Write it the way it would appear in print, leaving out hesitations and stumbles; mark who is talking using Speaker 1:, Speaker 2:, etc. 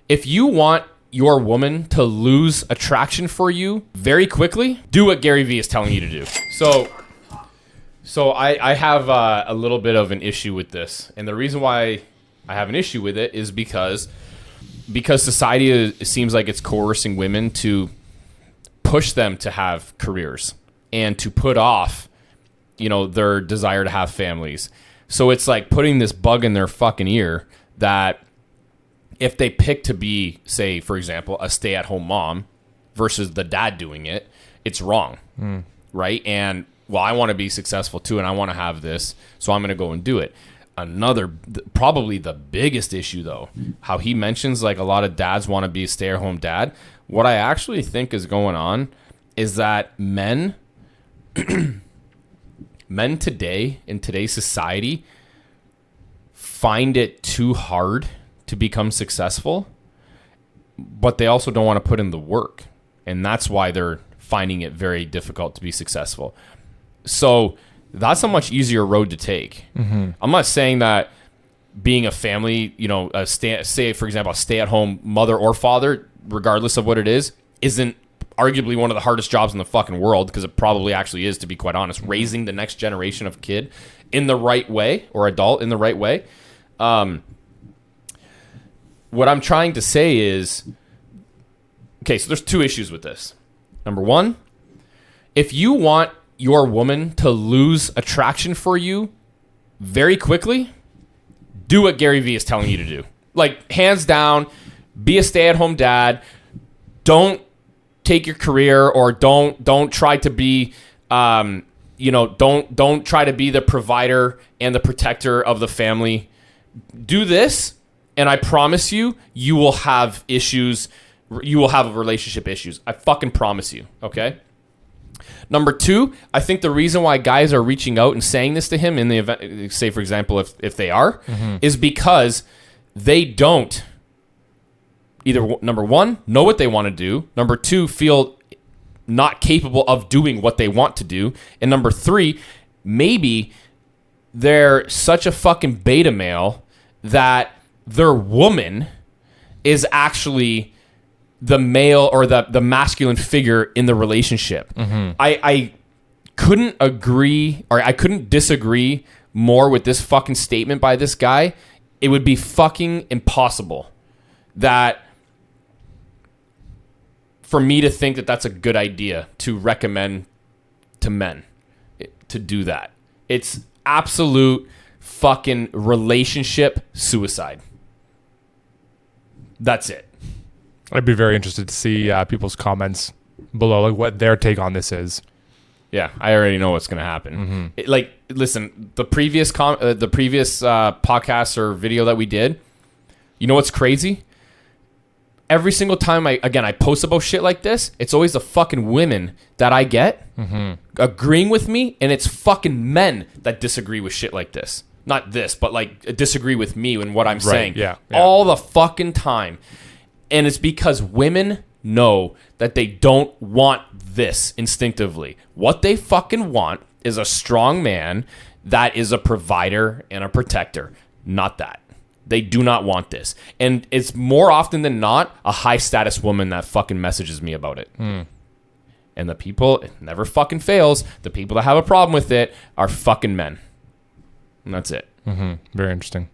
Speaker 1: If you want your woman to lose attraction for you very quickly, do what Gary Vee is telling you to do. So I have a little bit of an issue with this. And the reason why I have an issue with it is because society seems like it's coercing women to push them to have careers and to put off, their desire to have families. So it's like putting this bug in their fucking ear that if they pick to be, say, for example, a stay-at-home mom versus the dad doing it, it's wrong, right? And, well, I want to be successful too, and I want to have this, so I'm going to go and do it. Probably the biggest issue, though, how he mentions like a lot of dads want to be a stay-at-home dad. What I actually think is going on is that men today, in today's society, find it too hard to become successful, but they also don't want to put in the work. And that's why they're finding it very difficult to be successful. So that's a much easier road to take. Mm-hmm. I'm not saying that being a family, say, for example, a stay-at-home mother or father, regardless of what it is, isn't arguably one of the hardest jobs in the fucking world, because it probably actually is, to be quite honest. Raising the next generation of kid in the right way, or adult in the right way. What I'm trying to say is, okay, so there's two issues with this. Number one, if you want your woman to lose attraction for you very quickly, do what Gary Vee is telling you to do. Like, hands down, be a stay-at-home dad. Don't take your career, or don't try to be, don't try to be the provider and the protector of the family. Do this, and I promise you will have issues. You will have relationship issues. I fucking promise you, okay? Number two, I think the reason why guys are reaching out and saying this to him in the event, say, for example, if they are, is because they don't either, number one, know what they want to do. Number two, feel not capable of doing what they want to do. And number three, maybe they're such a fucking beta male that their woman is actually the male or the masculine figure in the relationship. Mm-hmm. I couldn't agree, or I couldn't disagree more with this fucking statement by this guy. It would be fucking impossible that for me to think that that's a good idea to recommend to men to do that. It's absolute fucking relationship suicide. That's it.
Speaker 2: I'd be very interested to see people's comments below, like what their take on this is.
Speaker 1: Yeah, I already know what's going to happen. Mm-hmm. Listen, the previous podcast or video that we did, you know what's crazy? Every single time I post about shit like this, it's always the fucking women that I get agreeing with me, and it's fucking men that disagree with shit like this. Not this, but like disagree with me and what I'm saying.
Speaker 2: Yeah.
Speaker 1: All the fucking time. And it's because women know that they don't want this instinctively. What they fucking want is a strong man that is a provider and a protector. Not that. They do not want this. And it's more often than not a high status woman that fucking messages me about it. And the people, it never fucking fails, the people that have a problem with it are fucking men. And that's it.
Speaker 2: Very interesting.